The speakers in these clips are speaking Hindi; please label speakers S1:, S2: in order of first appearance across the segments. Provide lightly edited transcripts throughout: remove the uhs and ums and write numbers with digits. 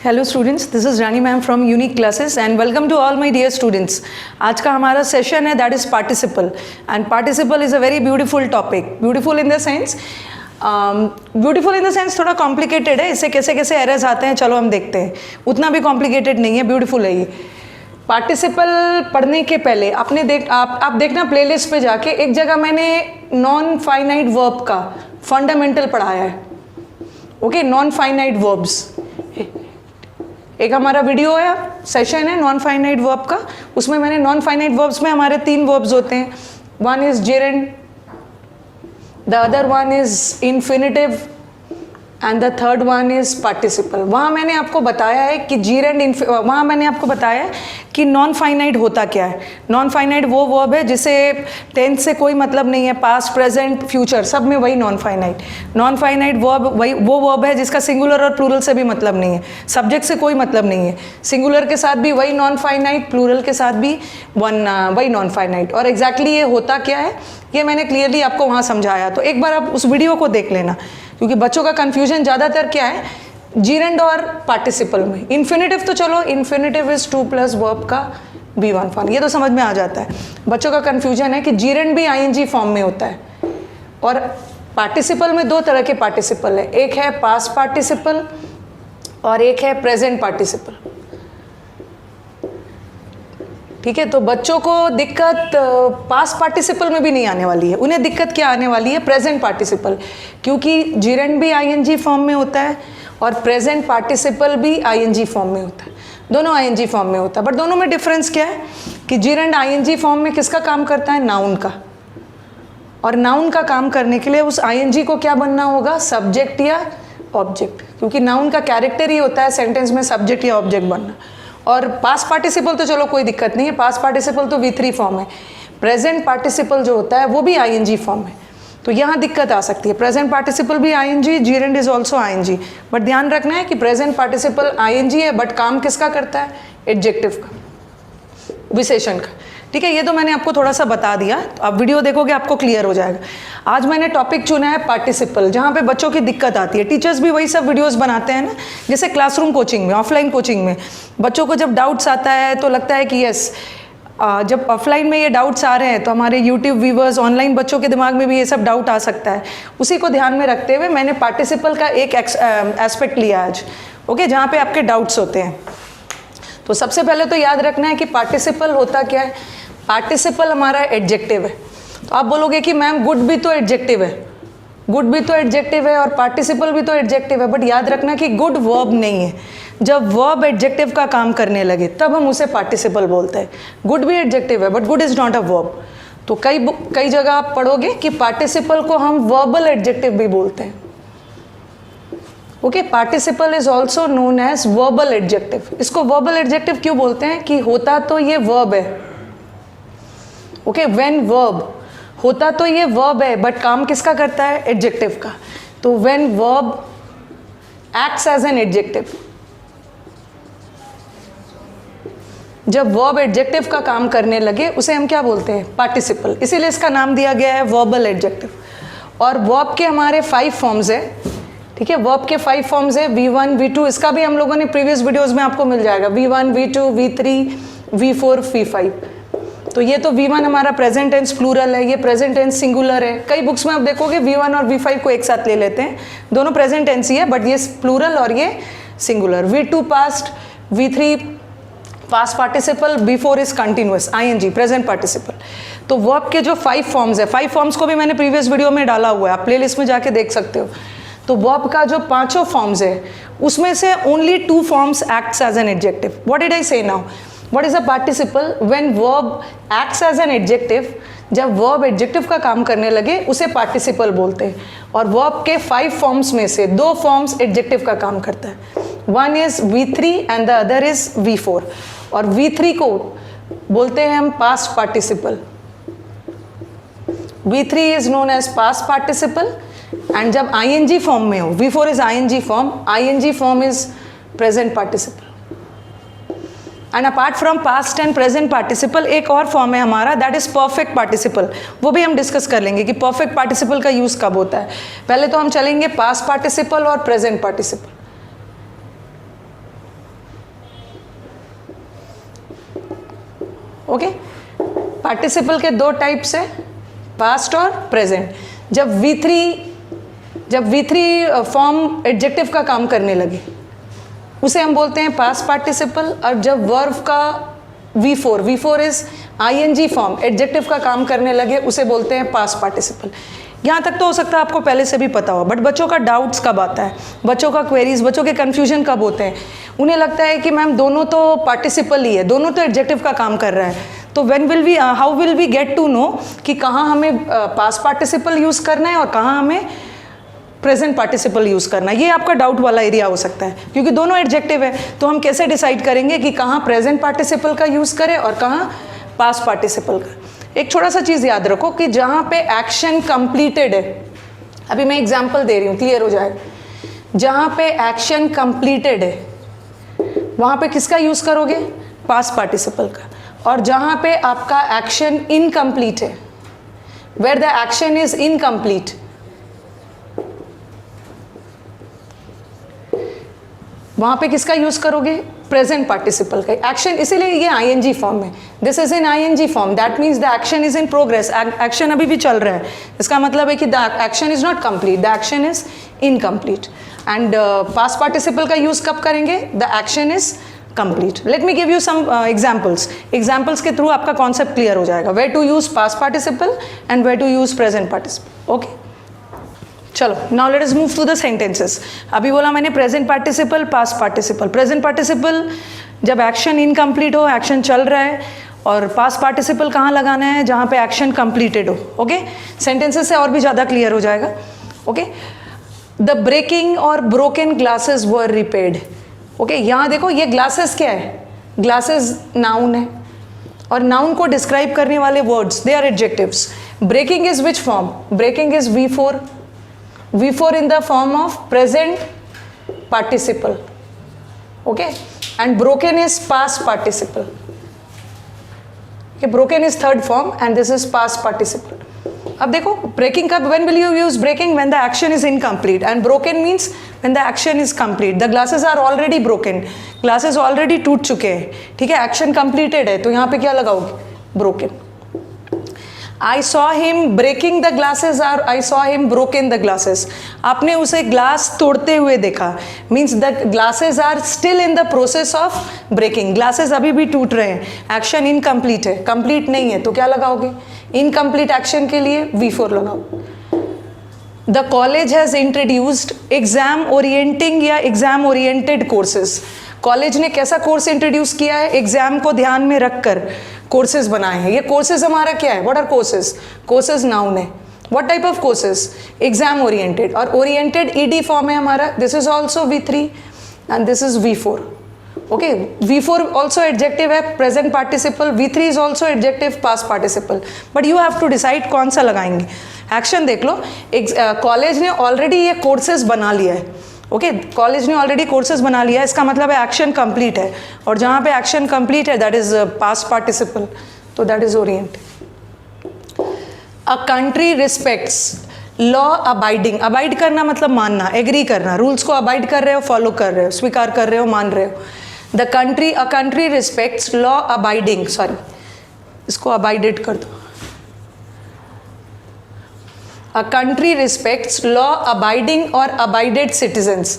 S1: Hello students, this is Rani ma'am from Unique Classes and welcome to all my dear students. आज का हमारा सेशन है that is participle and participle is a very beautiful topic. Beautiful in the sense थोड़ा कॉम्प्लिकेटेड है। इससे कैसे कैसे एरर्स आते हैं चलो हम देखते हैं। उतना भी कॉम्प्लिकेटेड नहीं है, ब्यूटीफुल है ये। पार्टिसिपल पढ़ने के पहले आप देखना प्लेलिस्ट पे जाके एक जगह मैंने नॉन फाइनाइट वर्ब का फंडामेंटल पढ़ाया है। ओके, नॉन फाइनाइट वर्ब्स एक हमारा वीडियो है, सेशन है नॉन फाइनाइट वर्ब का। उसमें मैंने नॉन फाइनाइट वर्ब्स में हमारे 3 वर्ब्स होते हैं। One is gerund, the other one is infinitive and the third one is participle. वहाँ मैंने आपको बताया है कि वहाँ मैंने आपको बताया है कि नॉन फाइनाइट होता क्या है। नॉन फाइनाइट वो वर्ब है जिसे टेंस से कोई मतलब नहीं है, पास्ट प्रेजेंट फ्यूचर सब में वही non finite. Non finite verb वही वो वर्ब है जिसका सिंगुलर और प्लूरल से भी मतलब नहीं है, सब्जेक्ट से कोई मतलब नहीं है। सिंगुलर के साथ भी वही नॉन फाइनाइट, प्लूरल के साथ भी वही नॉन फाइनाइट। और एग्जैक्टली ये होता क्या है ये मैंने क्लियरली आपको वहाँ समझाया। तो एक बार आप उस वीडियो को देख लेना, क्योंकि बच्चों का कन्फ्यूजन ज़्यादातर क्या है जीरेंड और पार्टिसिपल में। इन्फिनिटिव तो चलो, इन्फिनिटिव इज 2 प्लस वर्ब का V1 फॉर्म, ये तो समझ में आ जाता है। बच्चों का कन्फ्यूजन है कि जीरेंड भी ING फॉर्म में होता है। और पार्टिसिपल में 2 तरह के पार्टिसिपल है, एक है पास्ट पार्टिसिपल और एक है प्रेजेंट पार्टिसिपल। ठीक है, तो बच्चों को दिक्कत पास्ट पार्टिसिपल में भी नहीं आने वाली है। उन्हें दिक्कत क्या आने वाली है, प्रेजेंट पार्टिसिपल, क्योंकि जीरेंड भी ING फॉर्म में होता है और प्रेजेंट पार्टिसिपल भी ING फॉर्म में होता है। दोनों ING फॉर्म में होता है, बट दोनों में डिफरेंस क्या है कि जीरेंड ING फॉर्म में किसका काम करता है, नाउन का। और नाउन का काम करने के लिए उस ING को क्या बनना होगा, सब्जेक्ट या ऑब्जेक्ट, क्योंकि नाउन का कैरेक्टर ही होता है सेंटेंस में सब्जेक्ट या ऑब्जेक्ट बनना। और पास्ट पार्टिसिपल तो चलो कोई दिक्कत नहीं है, पास्ट पार्टिसिपल तो V3 फॉर्म है। प्रेजेंट पार्टिसिपल जो होता है वो भी ING फॉर्म है, तो यहाँ दिक्कत आ सकती है। प्रेजेंट पार्टिसिपल भी ING, जीरेंड is also ING, but ध्यान रखना है कि प्रेजेंट पार्टिसिपल ING है बट काम किसका करता है, एडजेक्टिव का, विशेषण का। ठीक है, ये तो मैंने आपको थोड़ा सा बता दिया, तो आप वीडियो देखोगे आपको क्लियर हो जाएगा। आज मैंने टॉपिक चुना है पार्टिसिपल, जहाँ पे बच्चों की दिक्कत आती है। टीचर्स भी वही सब वीडियोस बनाते हैं ना, जैसे क्लासरूम कोचिंग में, ऑफलाइन कोचिंग में बच्चों को जब डाउट्स आता है तो लगता है कि यस, जब ऑफलाइन में ये डाउट्स आ रहे हैं तो हमारे यूट्यूब व्यूवर्स, ऑनलाइन बच्चों के दिमाग में भी ये सब डाउट आ सकता है। उसी को ध्यान में रखते हुए मैंने पार्टिसिपल का एक एस्पेक्ट लिया आज, ओके, जहाँ पे आपके डाउट्स होते हैं। तो सबसे पहले तो याद रखना है कि पार्टिसिपल होता क्या है। पार्टिसिपल हमारा एडजेक्टिव है। तो आप बोलोगे कि मैम गुड भी तो एडजेक्टिव है, गुड भी तो एडजेक्टिव है और पार्टिसिपल भी तो एडजेक्टिव है, बट याद रखना कि गुड वर्ब नहीं है। जब वर्ब एडजेक्टिव का काम करने लगे तब हम उसे पार्टिसिपल बोलते हैं। गुड भी एडजेक्टिव है but good is not a verb. तो कई जगह आप पढ़ोगे कि पार्टिसिपल को हम वर्बल एडजेक्टिव भी बोलते हैं। Okay, participle is also known as verbal adjective. इसको वर्बल एडजेक्टिव क्यों बोलते हैं कि होता तो ये वर्ब है। ओके, व्हेन वर्ब, होता तो ये वर्ब है बट काम किसका करता है, एडजेक्टिव का। तो when verb acts as an adjective, जब वर्ब एडजेक्टिव का काम करने लगे उसे हम क्या बोलते हैं, पार्टिसिपल। इसीलिए इसका नाम दिया गया है वर्बल एडजेक्टिव। और वर्ब के हमारे 5 फॉर्म्स है। ठीक है, वर्ब के 5 फॉर्म्स है, V1, V2, इसका भी हम लोगों ने प्रीवियस वीडियोस में आपको मिल जाएगा, V1, V2, V3, V4, V5। तो ये तो V1 हमारा प्रेजेंट टेंस प्लूरल है, ये प्रेजेंट टेंस सिंगुलर है। कई बुक्स में आप देखोगे V1 और V5 को एक साथ ले लेते हैं, दोनों प्रेजेंट टेंस ही है बट ये प्लूरल और ये singular. V2 past, V3 past participle, V4 is continuous, ING present participle. तो वर्ब के जो 5 फॉर्म्स है, 5 फॉर्म्स को भी मैंने प्रीवियस वीडियो में डाला हुआ है, आप प्लेलिस्ट में जाके देख सकते हो। तो वर्ब का जो 5 फॉर्म्स है उसमें से only 2 forms acts as an adjective. What did I say now, what is a participle, when verb acts as an adjective, जब वर्ब एडजेक्टिव का काम करने लगे उसे पार्टिसिपल बोलते हैं। और वर्ब के 5 फॉर्म्स में से 2 फॉर्म्स एडजेक्टिव का काम करता है, one is V3 and the other is V4। और V3 को बोलते हैं हम past participle. V3 is known as past participle and जब ING फॉर्म में हो, V4 is ING form, ING form is present participle. And apart from past and present participle एक और फॉर्म है हमारा, दैट इज परफेक्ट पार्टिसिपल। वो भी हम डिस्कस कर लेंगे कि परफेक्ट पार्टिसिपल का यूज कब होता है। पहले तो हम चलेंगे पास्ट पार्टिसिपल और प्रेजेंट पार्टिसिपल। ओके, पार्टिसिपल के दो टाइप्स है, पास्ट और प्रेजेंट। जब V3 फॉर्म एडजेक्टिव का काम करने लगे उसे हम बोलते हैं पास्ट पार्टिसिपल, और जब वर्ब का V4 is ING form adjective का काम करने लगे उसे बोलते हैं पास्ट पार्टिसिपल। यहाँ तक तो हो सकता है आपको पहले से भी पता हो, बट बच्चों का डाउट्स कब आता है, बच्चों का क्वेरीज, बच्चों के कन्फ्यूजन कब होते हैं, उन्हें लगता है कि मैम दोनों तो पार्टिसिपल ही है, दोनों तो एडजेक्टिव का काम कर रहा है, तो how will we get to know कि कहाँ हमें पास्ट पार्टिसिपल यूज़ करना है और कहाँ हमें प्रेजेंट पार्टिसिपल यूज़ करना है। ये आपका डाउट वाला एरिया हो सकता है, क्योंकि दोनों एडजेक्टिव है, तो हम कैसे डिसाइड करेंगे कि कहाँ प्रेजेंट पार्टिसिपल का यूज़ करें और कहाँ पास्ट पार्टिसिपल का। एक छोटा सा चीज़ याद रखो कि जहाँ पे एक्शन कंप्लीटेड है, अभी मैं एग्जांपल दे रही हूँ, क्लियर हो जाएगा। जहाँ पे एक्शन कंप्लीटेड है वहाँ पे किसका यूज़ करोगे, पास्ट पार्टिसिपल का, और जहाँ पे आपका एक्शन इनकम्प्लीट है, where the action is incomplete, वहाँ पे किसका यूज़ करोगे, प्रेजेंट पार्टिसिपल का एक्शन। इसीलिए ये ING फॉर्म है, this is in ING form, that means the action is in progress, action अभी भी चल रहा है, इसका मतलब है कि the action is not complete, the action is incomplete. And past participle का यूज़ कब करेंगे, the action is complete. Let me give you some examples के थ्रू आपका कॉन्सेप्ट क्लियर हो जाएगा, where to use past participle and where to use present participle. Okay, चलो now let us move to the sentences. अभी बोला मैंने present participle, past participle. Present participle जब एक्शन इनकम्प्लीट हो, एक्शन चल रहा है, और पास्ट पार्टिसिपल कहाँ लगाना है, जहाँ पे एक्शन कंप्लीटेड हो। ओके, सेंटेंसेस से और भी ज़्यादा क्लियर हो जाएगा। ओके, द ब्रेकिंग और ब्रोकन ग्लासेस वर रिपेयर्ड। ओके, यहाँ देखो ये ग्लासेस क्या है, ग्लासेस नाउन है, और नाउन को डिस्क्राइब करने वाले words they are adjectives. Breaking is which form, breaking is V4 in the form of present participle, okay, and broken is past participle. Okay, broken is third form and this is past participle. अब देखो breaking कब, when will you use breaking, when the action is incomplete, and broken means when the action is complete. The glasses are already broken, glasses already टूट चुके हैं, ठीक है, action completed है, तो यहाँ पे क्या लगाओगे, broken. I saw him breaking the glasses or I saw him broken the glasses. आपने उसे ग्लास तोड़ते हुए देखा, means the glasses are still in the process of breaking. Glasses अभी भी टूट रहे हैं, एक्शन इनकम्प्लीट है, कंप्लीट नहीं है, तो क्या लगाओगे, इनकम्प्लीट एक्शन के लिए V4 लगाओ। The college has introduced exam orienting या exam oriented courses. कॉलेज ने कैसा कोर्स इंट्रोड्यूस किया है, एग्जाम को ध्यान में रखकर कोर्सेज बनाए हैं। ये कोर्सेज हमारा क्या है, what are courses, courses noun है, what type of courses, exam oriented, और ओरिएंटेड ED फॉर्म है हमारा, this is also V3 and this is V4। Okay, V4 also adjective है, present participle, V3 is also adjective, past participle, but you have to decide कौन सा लगाएंगे। एक्शन देख लो, कॉलेज ने ऑलरेडी ये कोर्सेज बना लिया है, ओके, कॉलेज ने ऑलरेडी कोर्सेज बना लिया है, इसका मतलब है एक्शन कंप्लीट है, और जहाँ पे एक्शन कंप्लीट है दैट इज पास्ट पार्टिसिपल, तो that is oriented. A country respects law abiding, abide करना मतलब मानना, एग्री करना, रूल्स को अबाइड कर रहे हो, फॉलो कर रहे हो, स्वीकार कर रहे हो, मान रहे हो। The country, a country respects law abiding, sorry इसको अबाइडेड कर दो, A country respects law abiding और abided citizens.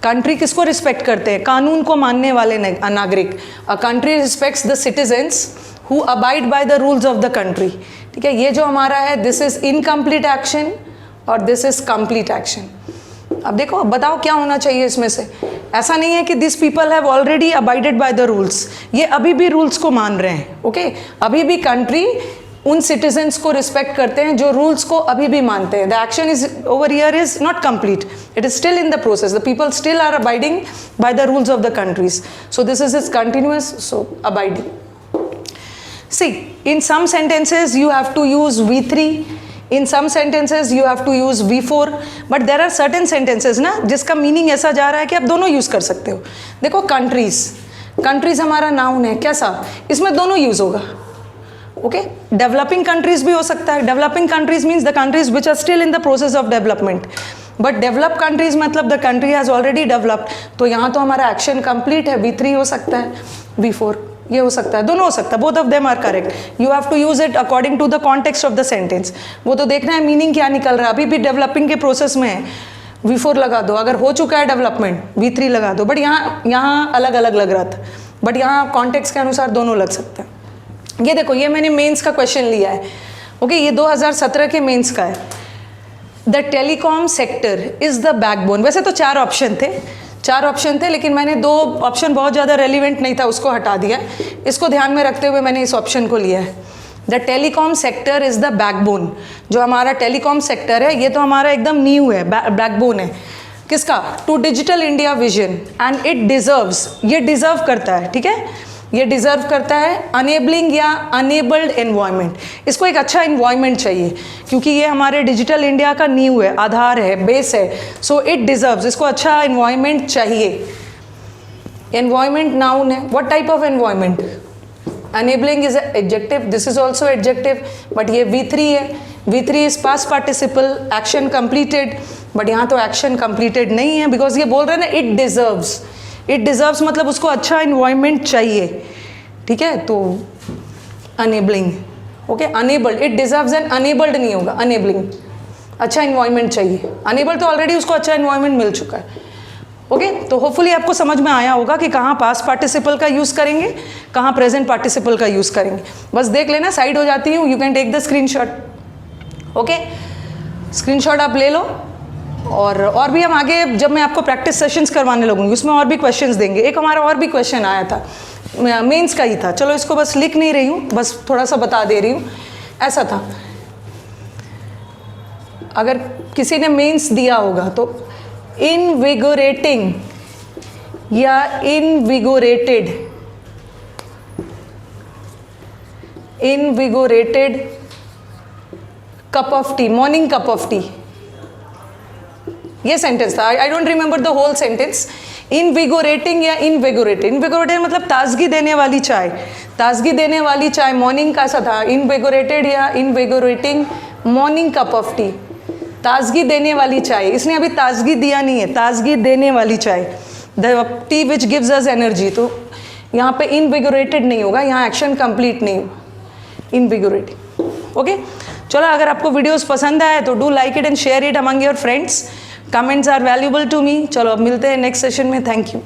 S1: कंट्री किसको रिस्पेक्ट करते हैं, कानून को मानने वाले नागरिक। A country respects the citizens who abide by the rules of the country. ठीक है, ये जो हमारा है दिस इज इनकम्प्लीट एक्शन और दिस इज कंप्लीट एक्शन। अब देखो, बताओ क्या होना चाहिए इसमें से। ऐसा नहीं है कि this people have already abided by the rules, ये अभी भी रूल्स को मान रहे हैं। ओके, अभी भी कंट्री उन सिटीजन्स को रिस्पेक्ट करते हैं जो रूल्स को अभी भी मानते हैं। The action is over here is not complete, it is still in the process, the people still are abiding by the rules of the countries, so this is continuous, so abiding. See, in some sentences you have to use V3, in some sentences you have to use V4, but there are certain sentences ना जिसका मीनिंग ऐसा जा रहा है कि आप दोनों यूज कर सकते हो। देखो कंट्रीज, कंट्रीज हमारा नाउन है, कैसा, इसमें दोनों यूज होगा। ओके, डेवलपिंग कंट्रीज भी हो सकता है, developing countries means the countries which are still in the process of development, but develop countries मतलब the country has already developed, तो यहाँ तो हमारा एक्शन कंप्लीट है, V3 हो सकता है, V4 ये हो सकता है, दोनों हो सकता है, both of them are correct. You have to use it according to the context of the sentence. वो तो देखना है मीनिंग क्या निकल रहा है, अभी भी डेवलपिंग के प्रोसेस में है, V4 लगा दो, अगर हो चुका है डेवलपमेंट V3 लगा दो, बट यहाँ अलग अलग लग रहा था, बट यहाँ कॉन्टेक्स्ट के अनुसार दोनों लग सकते हैं। ये देखो, ये मैंने मेंस का क्वेश्चन लिया है, ओके, ये 2017 के मेंस का है। The telecom sector is the backbone. वैसे तो 4 ऑप्शन थे, लेकिन मैंने 2 ऑप्शन बहुत ज़्यादा रेलिवेंट नहीं था, उसको हटा दिया। इसको ध्यान में रखते हुए मैंने इस ऑप्शन को लिया है। The telecom sector is the backbone. जो हमारा टेलीकॉम सेक्टर है, ये तो हमारा एकदम नींव है, बैकबोन है किसका? To digital India vision, and it deserves, ये डिजर्व करता है, ठीक है, ये डिजर्व करता है अनेबलिंग या अनेबल्ड एनवायरनमेंट। इसको एक अच्छा एनवायरनमेंट चाहिए, क्योंकि ये हमारे डिजिटल इंडिया का नींव है, आधार है, बेस है। सो इट डिजर्व्स, इसको अच्छा एनवायरनमेंट चाहिए। एनवायरनमेंट नाउन है, what type of environment? Enabling is adjective, this is also adjective, but ये V3 है। V3 is past participle, action completed, but यहाँ तो एक्शन कंप्लीटेड नहीं है, बिकॉज ये बोल रहे हैं ना इट डिजर्व्स। इट डिजर्व्स मतलब उसको अच्छा इन्वायरमेंट चाहिए, ठीक है, तो enabling, okay, enabled, it deserves and enabled नहीं होगा, अनेबलिंग, अच्छा इन्वायरमेंट चाहिए। अनेबल्ड तो ऑलरेडी उसको अच्छा इन्वायरमेंट मिल चुका है, ओके। तो होपफुली आपको समझ में आया होगा कि कहाँ पास्ट पार्टिसिपल का यूज़ करेंगे, कहाँ प्रेजेंट पार्टिसिपल का यूज़ करेंगे। बस देख लेना, साइड हो जाती हूँ, you can take the screenshot, okay, screenshot आप ले लो। और भी हम आगे, जब मैं आपको प्रैक्टिस सेशंस करवाने लगूंगी, उसमें और भी क्वेश्चंस देंगे। एक हमारा और भी क्वेश्चन आया था, मेंस का ही था, चलो इसको बस लिख नहीं रही हूँ, बस थोड़ा सा बता दे रही हूँ। ऐसा था, अगर किसी ने मेंस दिया होगा तो इनविगोरेटिंग या invigorated, invigorated cup of tea, morning cup of tea, ये सेंटेंस था। I don't remember the whole sentence. Invigorating या इनविगोरेटेड, इनविगोरेटेड मतलब ताजगी देने वाली चाय, ताजगी देने वाली चाय, मॉर्निंग का सा था, इनविगोरेटेड या इनविगोरेटिंग मॉर्निंग कप ऑफ टी, ताजगी देने वाली चाय। इसने अभी ताजगी दिया नहीं है, ताजगी देने वाली चाय, the T which gives us energy. तो यहाँ पे इनविगोरेटेड नहीं होगा, यहाँ एक्शन कंप्लीट नहीं होगा, इनविगोरेटिंग, ओके। चलो, अगर आपको वीडियोस पसंद आए तो do like it and share it among your friends. Comments are valuable to me. चलो अब मिलते हैं नेक्स्ट सेशन में, थैंक यू।